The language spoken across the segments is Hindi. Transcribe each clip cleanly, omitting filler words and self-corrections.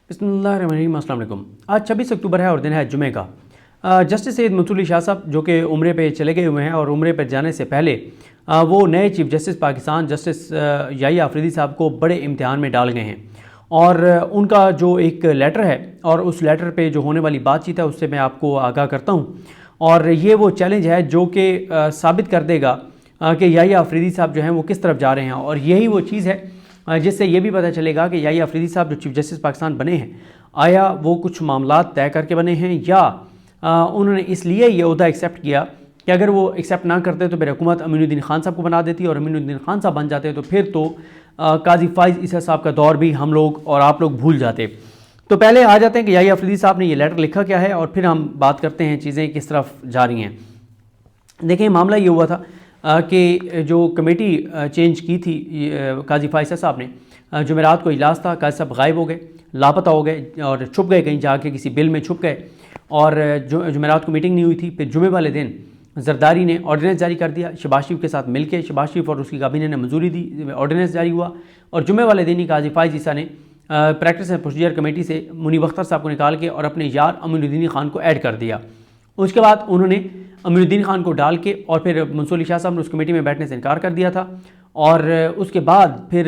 बिस्मिल्लाहिर्रहमानिर्रहीम। अस्सलाम वालेकुम। आज 26 अक्टूबर है और दिन है जुमे का। जस्टिस सैयद मंसूर अली शाह साहब जो कि उम्रे पे चले गए हुए हैं और उम्रे पर जाने से पहले वो नए chief justice Pakistan justice Yahya Afridi साहब को बड़े इम्तिहान में डाल गए हैं और उनका जो एक लेटर है और उस लेटर पे जो होने वाली बातचीत है उससे मैं आपको आगाह करता हूँ। और ये वो चैलेंज है जो कि साबित कर देगा कि याहिया अफरीदी साहब जो हैं वो किस तरफ जा रहे हैं। और यही वो चीज़ है जिससे ये भी पता चलेगा कि याहिया अफरीदी साहब जो चीफ जस्टिस पाकिस्तान बने हैं, आया वो कुछ मामला तय करके बने हैं या उन्होंने इसलिए ये ओहदा एक्सेप्ट किया कि अगर वो एक्सेप्ट ना करते तो फिर हुकूमत अमीनुद्दीन खान साहब को बना देती और अमीनुद्दीन खान साहब बन जाते तो फिर तो काजी फाइज ईसा साहब का दौर भी हम लोग और आप लोग भूल जाते। तो पहले आ जाते हैं कि याहिया अफरीदी साहब ने ये लेटर लिखा क्या है और फिर हम बात करते हैं चीज़ें किस तरफ जा रही हैं। देखिए, मामला ये हुआ था कि जो कमेटी चेंज की थी काजी फाइज साहब ने, जुमेरात को इजलास था, काजी साहब गायब हो गए, लापता हो गए और छुप गए, कहीं जाके किसी बिल में छुप गए और जुमेरात को मीटिंग नहीं हुई थी। फिर जुमे वाले दिन जरदारी ने ऑर्डिनेंस जारी कर दिया, शहबाज शरीफ के साथ मिलकर शहबाज शरीफ और उसकी काबीना ने मंजूरी दी, ऑर्डिनेंस जारी हुआ और जुमे वाले दिन ही काजी फाइज ईसा ने प्रैक्टिस एंड प्रोसीजर कमेटी से मुनीब अख्तर साहब को निकाल के और अपने यार अमीनुद्दीन खान को ऐड कर दिया। उसके बाद उन्होंने अमीनुद्दीन खान को डाल के और फिर मंसूर अली शाह साहब ने उस कमेटी में बैठने से इनकार कर दिया था और उसके बाद फिर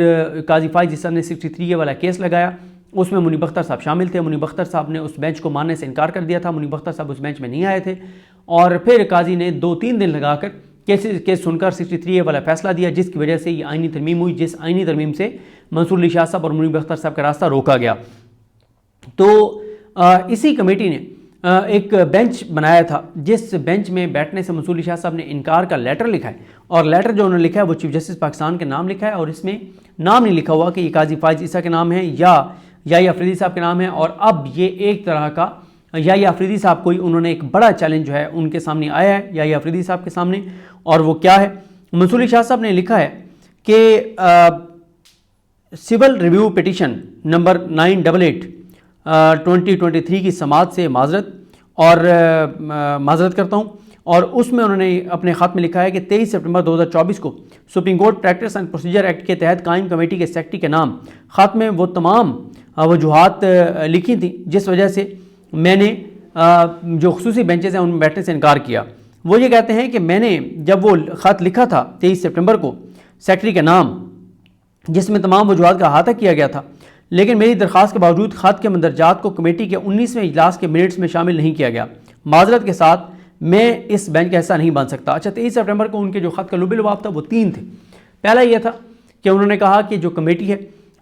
काजी फाइज ईसा ने 63A वाला केस लगाया। उसमें मुनीब अख्तर साहब शामिल थे। मुनीब अख्तर साहब ने उस बेंच को मानने से इनकार कर दिया था। मुनीब अख्तर साहब उस बेंच में नहीं आए थे और फिर काजी ने 2-3 दिन लगाकर केस सुनकर 63A वाला फैसला दिया, जिसकी वजह से ये आईनी तरमीम हुई, जिस आईनी तरमीम से मंसूर अली शाह साहब और मुनीब अख्तर साहब का रास्ता रोका गया। तो इसी कमेटी ने एक बेंच बनाया था, जिस बेंच में बैठने से मंसूर अली शाह साहब ने इनकार का लेटर लिखा है और लेटर जो उन्होंने लिखा है वो चीफ जस्टिस पाकिस्तान के नाम लिखा है और इसमें नाम नहीं लिखा हुआ कि ये काजी फाइज ईसा के नाम है या याहिया अफरीदी साहब के नाम है। और अब ये एक तरह का याहिया अफरीदी साहब को ही उन्होंने एक बड़ा चैलेंज जो है उनके सामने आया है याहिया अफरीदी साहब के सामने, और वो क्या है। मंसूर अली शाह साहब ने लिखा है कि सिविल रिव्यू पिटिशन नंबर 988/2023 की समाअत से माजरत करता हूँ। और उसमें उन्होंने अपने ख़त में लिखा है कि 23 सितंबर 2024 को supreme court practice and procedure act के तहत कायम कमेटी के सेक्रेटरी के नाम ख़त में वो तमाम वजूहात लिखी थी जिस वजह से मैंने जो खुसूसी बेंचेस हैं उनमें बैठने से इनकार किया। वो ये कहते हैं कि मैंने जब वो ख़त लिखा था 23 सितंबर को सेक्रेटरी के नाम, जिसमें तमाम वजूहात का अहाता किया गया था, लेकिन मेरी दरख्वास्त के बावजूद ख़त के मंदरजात को कमेटी के 19वें इजलास के मिनट्स में शामिल नहीं किया गया। माजरत के साथ मैं इस बेंच का हिस्सा नहीं बन सकता। अच्छा, 23 सितंबर को उनके जो ख़त का लुबिलवाब था वो 3 थे। पहला यह था कि उन्होंने कहा कि जो कमेटी है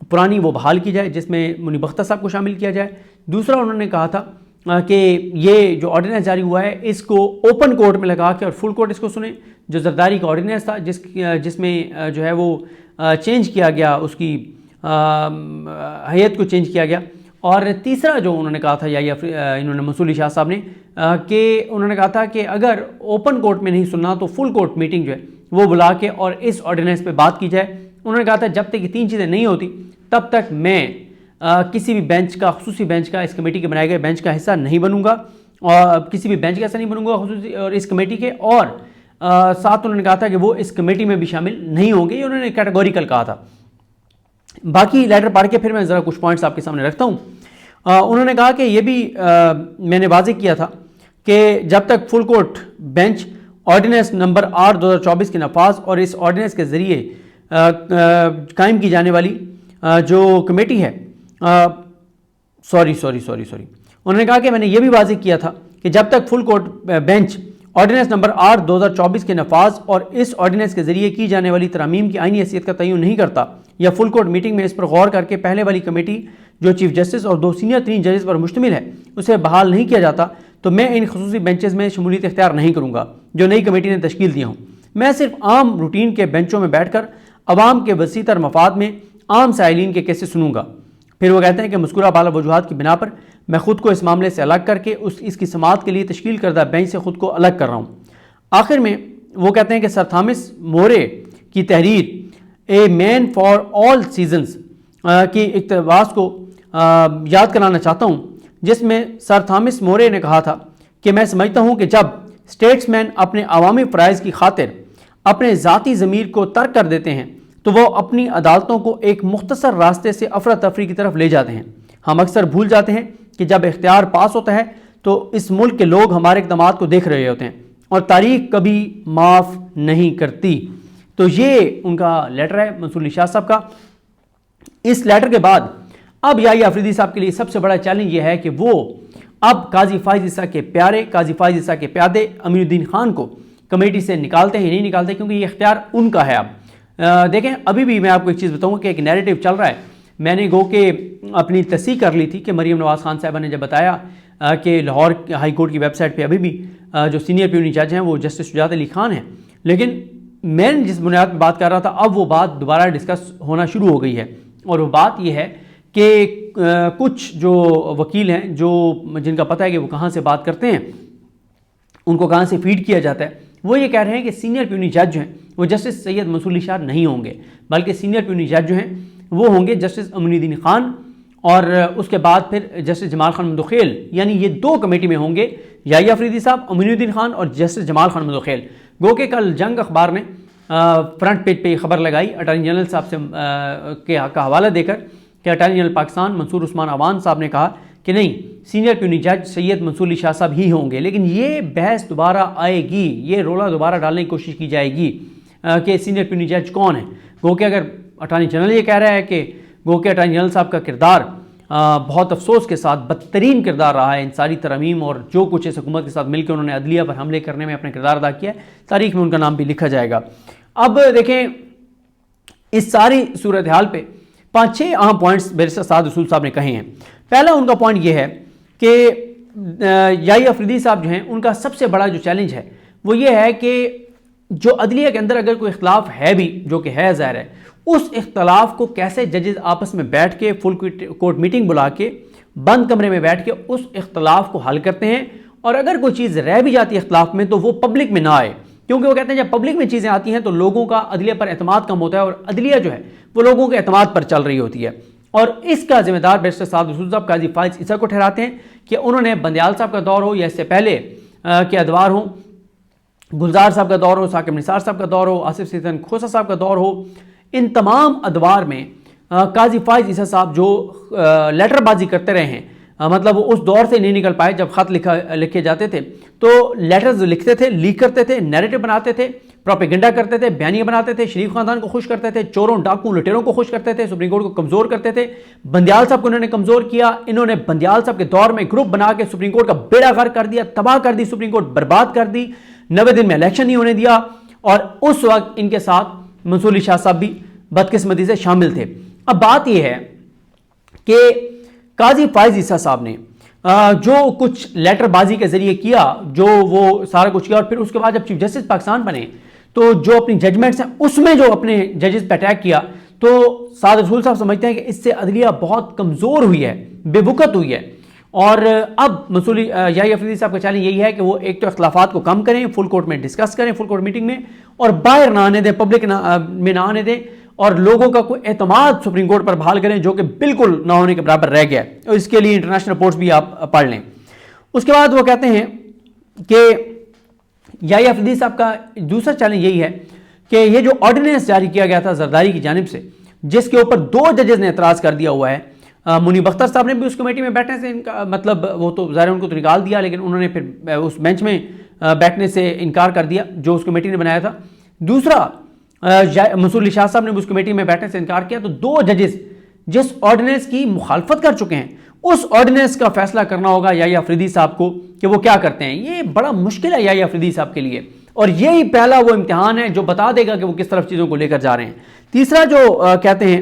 पुरानी वो बहाल की जाए, जिसमें मुनीब अख्तर साहब को शामिल किया जाए। दूसरा, उन्होंने कहा था कि ये जो ऑर्डिनेंस जारी हुआ है इसको ओपन कोर्ट में लगा के और फुल कोर्ट इसको सुने। जो जरदारी का ऑर्डिनेंस था जिसमें जो है वो चेंज किया गया, उसकी हैयत को चेंज किया गया। और तीसरा जो उन्होंने कहा था इन्होंने मंसूर अली शाह साहब ने कि उन्होंने कहा था कि अगर ओपन कोर्ट में नहीं सुनना तो फुल कोर्ट मीटिंग जो है वो बुला के और इस ऑर्डिनेंस पे बात की जाए। उन्होंने कहा था जब तक ये 3 चीज़ें नहीं होती तब तक मैं किसी भी बेंच का, खुसूसी बेंच का, इस कमेटी के बनाए गए बेंच का हिस्सा नहीं बनूंगा और किसी भी बेंच का हिस्सा नहीं बनूंगा खुसूसी और इस कमेटी के। और साथ उन्होंने कहा था कि वो इस कमेटी में भी शामिल नहीं होंगे, ये उन्होंने कैटेगोरिकल कहा था। बाकी लेटर पढ़ के फिर मैं ज़रा कुछ पॉइंट्स आपके सामने रखता हूँ। उन्होंने कहा कि ये भी मैंने वाज़ेह किया था कि जब तक full court bench ordinance number 8/2024 के नफाज और इस ऑर्डिनेंस के ज़रिए कायम की जाने वाली जो कमेटी है उन्होंने कहा कि मैंने ये भी वाज़ेह किया था कि जब तक full court bench ordinance number 8/2024 के नफाज और इस ऑर्डिनेंस के जरिए की जाने वाली तरामीम की आईनी हैसियत का तयन नहीं करता या फुल कोर्ट मीटिंग में इस पर गौर करके पहले वाली कमेटी जो चीफ जस्टिस और 2 सीनियर 3 जजेस पर मुश्तमिल है उसे बहाल नहीं किया जाता तो मैं इन खसूसी बेंचेस में शमूलियत इख्तियार नहीं करूँगा जो नई कमेटी ने तश्कील दिया हूँ। मैं सिर्फ आम रूटीन के बेंचों में बैठ कर अवाम के वसी तर मफाद में आम साइलिन के केसेस सुनूंगा। फिर वो कहते हैं कि मज़कूरा बाला वजूहात की बिना पर मैं ख़ुद को इस मामले से अलग करके इसकी समाअत के लिए तश्कील करदा बेंच से ख़ुद को अलग कर रहा हूँ। आखिर में वो कहते हैं कि सर थॉमस मोरे की तहरीर a man for all seasons की इक़्तिबास को याद कराना चाहता हूँ, जिसमें सर थॉमस मोरे ने कहा था कि मैं समझता हूँ कि जब स्टेट्समैन अपने अवामी फ़राइज़ की खातिर अपने ज़ाती ज़मीर को तर्क कर देते हैं तो वो अपनी अदालतों को एक मुख्तसर रास्ते से अफरा तफरी की तरफ ले जाते हैं। हम अक्सर भूल जाते हैं कि जब इख्तियार पास होता है तो इस मुल्क के लोग हमारे इक़दामात को देख रहे होते हैं और तारीख कभी माफ़ नहीं करती। तो ये उनका लेटर है मंसूर अली शाह साहब का। इस लेटर के बाद अब याहिया अफरीदी साहब के लिए सबसे बड़ा चैलेंज ये है कि वो अब काजी फाइज ईसा के प्यारे, काजी फाइज ईसा के प्यादे अमीनुद्दीन खान को कमेटी से निकालते हैं, नहीं निकालते, क्योंकि ये इख्तियार उनका है। अब देखें, अभी भी मैं आपको एक चीज़ बताऊँ कि एक नैरेटिव चल रहा है। मैंने गो के अपनी तस्दीक कर ली थी कि मरीम नवाज़ खान साहबा ने जब बताया कि लाहौर हाई कोर्ट की वेबसाइट पे अभी भी जो सीनियर प्यूनी जज हैं वो जस्टिस शुजात अली खान हैं, लेकिन मैं जिस बुनियाद पर बात कर रहा था अब वो बात दोबारा डिस्कस होना शुरू हो गई है। और वो बात ये है कि कुछ जो वकील हैं जो जिनका पता है कि वो कहाँ से बात करते हैं, उनको कहाँ से फीड किया जाता है, वो ये कह रहे हैं कि सीनियर प्यूनी जज जो हैं वो जस्टिस सैयद मंसूर अली शाह नहीं होंगे, बल्कि सीनियर प्यूनी जज जो हैं वो होंगे जस्टिस अमीनुद्दीन खान और उसके बाद फिर जस्टिस जमाल खान मंदोखेल। यानी ये दो कमेटी में होंगे, याहिया अफरीदी साहब, अमीनुद्दीन खान और जस्टिस जमाल खान मंदोखेल। गो के कल जंग अखबार ने फ्रंट पेज पे खबर लगाई अटॉर्नी जनरल साहब से का हवाला देकर कि अटॉर्नी जनरल पाकिस्तान मंसूर उस्मान अवान साहब ने कहा कि नहीं, सीनियर प्यूनी जज सैयद मंसूर अली शाह साहब ही होंगे। लेकिन ये बहस दोबारा आएगी, ये रोला दोबारा डालने की कोशिश की जाएगी कि सीनियर प्यूनी जज कौन है। गो के अगर अटॉर्नी जनरल ये कह रहा है कि गो के अटॉर्नी जनरल साहब का किरदार बहुत अफसोस के साथ बदतरीन किरदार रहा है इन सारी तरमीम और जो कुछ इस हुकूमत के साथ मिलकर उन्होंने अदलिया पर हमले करने में अपना किरदार अदा किया है, तारीख में उनका नाम भी लिखा जाएगा। अब देखें, इस सारी सूरत हाल पे 5-6 अहम पॉइंट्स बैरिस्टर साद रसूल साहब ने कहे हैं। पहला उनका पॉइंट ये है कि याहिया अफरीदी साहब जो हैं उनका सबसे बड़ा जो चैलेंज है वो ये है कि जो अदलिया के अंदर अगर कोई इख्तलाफ है भी, जो कि है ज़ाहिर है, उस इख्तलाफ को कैसे जजेस आपस में बैठ के फुल कोर्ट मीटिंग बुला के बंद कमरे में बैठ के उस इख्तलाफ को हल करते हैं। और अगर कोई चीज़ रह भी जाती है इख्तलाफ में तो वो पब्लिक में ना आए, क्योंकि वो कहते हैं जब पब्लिक में चीज़ें आती हैं तो लोगों का अदलिया पर एतमाद कम होता है और अदलिया जो है वो लोगों के एतमाद पर चल रही होती है। और इसका जिम्मेदार बैरिस्टर साद रसूल साहब काजी फाइज ईसा को ठहराते हैं कि उन्होंने बंदियाल साहब का दौर हो या इससे पहले के अदवार हो, गुलजार साहब का दौर हो, साकिब निसार साहब का दौर हो, आसिफ सीतन खोसा साहब का दौर हो, इन तमाम अदवार में काजी फाइज ईसा साहब जो लेटरबाजी करते रहे हैं, मतलब वो उस दौर से नहीं निकल पाए जब ख़त लिखे जाते थे तो लेटर्स लिखते थे, लीक करते थे, नैरेटिव बनाते थे, प्रोपेगेंडा करते थे, बयानियाँ बनाते थे, शरीफ खानदान को खुश करते थे, चोरों डाकू लुटेरों को खुश करते थे, सुप्रीम कोर्ट को कमज़ोर करते थे। बंदियाल साहब को इन्होंने कमज़ोर किया, इन्होंने बंदियाल साहब के दौर में ग्रुप बना के सुप्रीम कोर्ट का बेड़ा गर्क कर दिया, तबाह कर दी, सुप्रीम कोर्ट बर्बाद कर दी, 90 दिन में इलेक्शन नहीं होने दिया। और उस वक्त इनके साथ मंसूर अली शाह साहब भी बदकिस्मती से शामिल थे। अब बात यह है कि काजी फाइज ईसा साहब ने जो कुछ लेटरबाजी के जरिए किया, जो वो सारा कुछ किया, और फिर उसके बाद जब चीफ जस्टिस पाकिस्तान बने तो जो अपनी जजमेंट्स हैं उसमें जो अपने जजेस पर अटैक किया, तो साद रसूल साहब समझते हैं कि इससे अदलिया बहुत कमज़ोर हुई है, बेबुकत हुई है। और अब मंसूर याहिया अफरीदी साहब का चैलेंज यही है कि वो एक तो इख्तलाफात को कम करें, फुल कोर्ट में डिस्कस करें, फुल कोर्ट मीटिंग में, और बाहर ना आने दें, पब्लिक में ना आने दें, और लोगों का कोई एतमाद सुप्रीम कोर्ट पर बहाल करें जो कि बिल्कुल ना होने के बराबर रह गया है। और इसके लिए इंटरनेशनल रिपोर्ट्स भी आप पढ़ लें। उसके बाद वो कहते हैं कि याहिया अफरीदी साहब का दूसरा चैलेंज यही है कि ये जो ऑर्डिनेंस जारी किया गया था जरदारी की जानिब से, जिसके ऊपर 2 जजेस ने एतराज़ कर दिया हुआ है, मुनीब अख्तर साहब ने भी उस कमेटी में बैठने से इनका मतलब वो तो ज़ाहिर उनको तो निकाल दिया, लेकिन उन्होंने फिर उस बेंच में बैठने से इनकार कर दिया जो उस कमेटी ने बनाया था। दूसरा, मंसूर अली शाह साहब ने भी उस कमेटी में बैठने से इनकार किया। तो 2 जजेस जिस ऑर्डिनेंस की मुखालफत कर चुके हैं, उस ऑर्डिनेंस का फैसला करना होगा याहिया अफरीदी साहब को कि वो क्या करते हैं। ये बड़ा मुश्किल है याहिया अफरीदी साहब के लिए, और यही पहला वो इम्तिहान है जो बता देगा कि वो किस तरफ चीज़ों को लेकर जा रहे हैं। तीसरा जो कहते हैं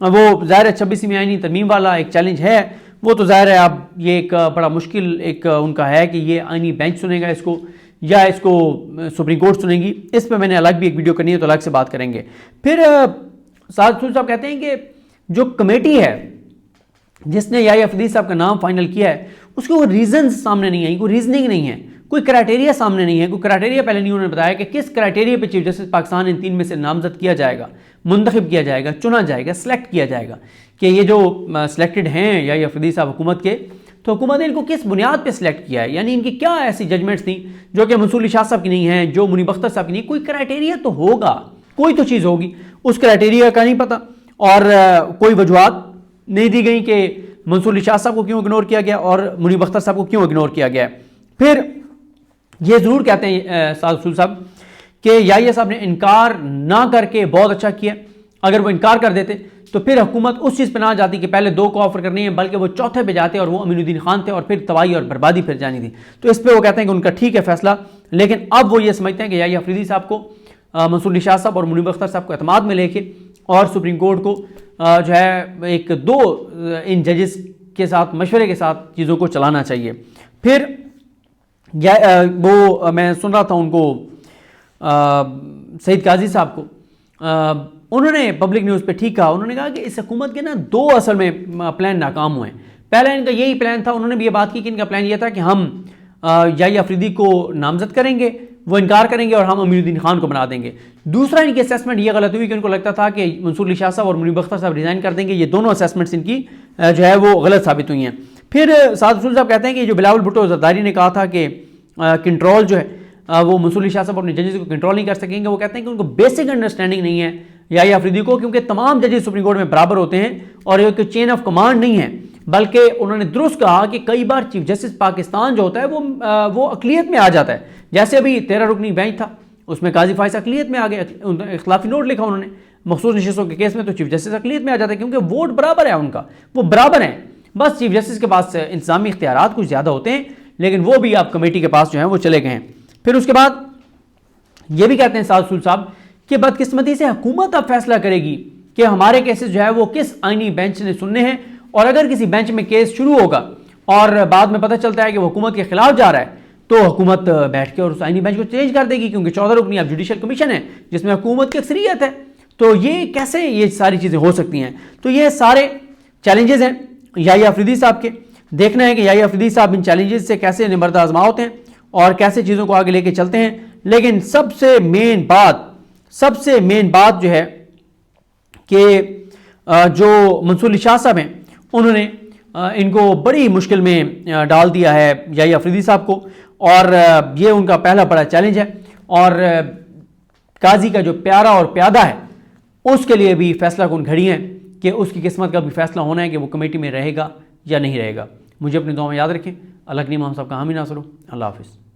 वो ज़ाहिर है 26वीं आईनी तरमीम वाला एक चैलेंज है, वो तो ज़ाहिर है अब ये एक बड़ा मुश्किल एक उनका है कि ये आईनी बेंच सुनेगा इसको या इसको सुप्रीम कोर्ट सुनेगी। इस पर मैंने अलग भी एक वीडियो करनी है तो अलग से बात करेंगे। फिर साद रसूल साहब कहते हैं कि जो कमेटी है जिसने याहिया अफरीदी साहब का नाम फाइनल किया है उसके कोई रीजंस सामने नहीं आई, कोई रीजनिंग नहीं है, कोई क्राइटेरिया सामने नहीं है, कोई क्राइटेरिया पहले नहीं उन्होंने बताया कि किस क्राइटेरिया पे चीफ जस्टिस पाकिस्तान इन 3 में से नामजद किया जाएगा, मुंतखब किया जाएगा, चुना जाएगा, सेलेक्ट किया जाएगा कि ये जो सिलेक्टेड हैं याहिया अफरीदी साहब हुकूमत के, तो हुकूमत ने इनको किस बुनियाद पे सिलेक्ट किया है, यानी इनकी क्या ऐसी जजमेंट्स थी जो कि मंसूर अली शाह साहब की नहीं है, जो मुनीब अख्तर साहब की नहीं। कोई क्राइटेरिया तो होगा, कोई तो चीज़ होगी, उस क्राइटेरिया का नहीं पता। और कोई वजूहत नहीं दी गई कि मंसूर अली शाह साहब को क्यों इग्नोर किया गया और मुनीब अख्तर साहब को क्यों इग्नोर किया गया है। फिर ये ज़रूर कहते हैं साद रसूल साहब कि याहिया साहब ने इनकार ना करके बहुत अच्छा किया। अगर वो इनकार कर देते तो फिर हुकूमत उस चीज़ पर ना जाती कि पहले 2 को ऑफर करनी है, बल्कि वो चौथे पे जाते और वो अमीनुद्दीन खान थे और फिर तबाही और बर्बादी फिर जानी थी। तो इस पर वो कहते हैं कि उनका ठीक है फैसला, लेकिन अब वो ये समझते हैं कि याहिया अफरीदी साहब को, मंसूर अली शाह साहब और मुनीब अख्तर साहब को एतमाद में लेके और सुप्रीम कोर्ट को जो है एक 2 इन जजेस के साथ मशवरे के साथ चीज़ों को चलाना चाहिए। फिर वो मैं सुन रहा था उनको सईद काजी साहब को, उन्होंने पब्लिक न्यूज़ पे ठीक कहा। उन्होंने कहा कि इस हुकूमत के ना 2 असल में प्लान नाकाम हुए हैं। पहला इनका यही प्लान था, उन्होंने भी ये बात की कि इनका प्लान ये था कि हम याहिया अफरीदी को नामजद करेंगे, वो इनकार करेंगे और हम अमीनुद्दीन खान को बना देंगे। दूसरा इनकी असेसमेंट ये गलत हुई कि उनको लगता था कि मंसूर अली शाह साहब और मुनीब अख्तर साहब रिजाइन कर देंगे। ये दोनों असेसमेंट्स इनकी जो है वो गलत साबित हुई हैं। फिर साद रसूल साहब कहते हैं कि जो बिलावल भुट्टो जरदारी ने कहा था कि कंट्रोल जो है वो मंसूर अली शाह साहब अपने जजेस को कंट्रोल नहीं कर सकेंगे, वो कहते हैं कि उनको बेसिक अंडरस्टैंडिंग नहीं है याहिया अफरीदी को, क्योंकि तमाम जजेस सुप्रीम कोर्ट में बराबर होते हैं और एक चेन ऑफ कमांड नहीं है। बल्कि उन्होंने दुरुस्त कहा कि कई बार चीफ जस्टिस पाकिस्तान जो होता है वो अकलियत में आ जाता है। जैसे अभी 13 रुकनी बेंच था, उसमें काजी फाइज अकलियत में आ गए, इख्लाफी नोट लिखा उन्होंने। मखसूस नशिस्तों के केस में तो चीफ जस्टिस अकलियत में आ जाता है क्योंकि वोट बराबर है उनका, वो बराबर है। बस चीफ जस्टिस के पास इंतजामी इख्तियारात कुछ ज़्यादा होते हैं, लेकिन वो भी आप कमेटी के पास जो है वो चले गए हैं। फिर उसके बाद ये भी कहते हैं साद रसूल साहब कि बदकिस्मती से हुकूमत अब फैसला करेगी कि हमारे केसेस जो है वो किस आईनी बेंच ने सुनने हैं, और अगर किसी बेंच में केस शुरू होगा और बाद में पता चलता है कि वो हुकूमत के खिलाफ जा रहा है तो हुकूमत बैठ के और उस आईनी बेंच को चेंज कर देगी, क्योंकि 14 रुकनी अब जुडिशल कमीशन है जिसमें हुकूमत की अक्सरियत है। तो ये कैसे ये सारी चीज़ें हो सकती हैं। तो ये सारे चैलेंजेस हैं याहिया अफरीदी साहब के। देखना है कि याहिया अफरीदी साहब इन चैलेंजेस से कैसे निबर्द आजमा होते हैं और कैसे चीज़ों को आगे लेके चलते हैं। लेकिन सबसे मेन बात जो है कि जो मंसूर अली शाह साहब हैं उन्होंने इनको बड़ी मुश्किल में डाल दिया है याहिया अफरीदी साहब को, और ये उनका पहला बड़ा चैलेंज है। और काजी का जो प्यारा और प्यादा है उसके लिए भी फैसला कौन घड़ी है कि उसकी किस्मत का भी फैसला होना है कि वो कमेटी में रहेगा या नहीं रहेगा। मुझे अपनी दुआ में याद रखें। अल्लाह के नाम साहब का हामी नासरो। अल्लाह हाफिज़।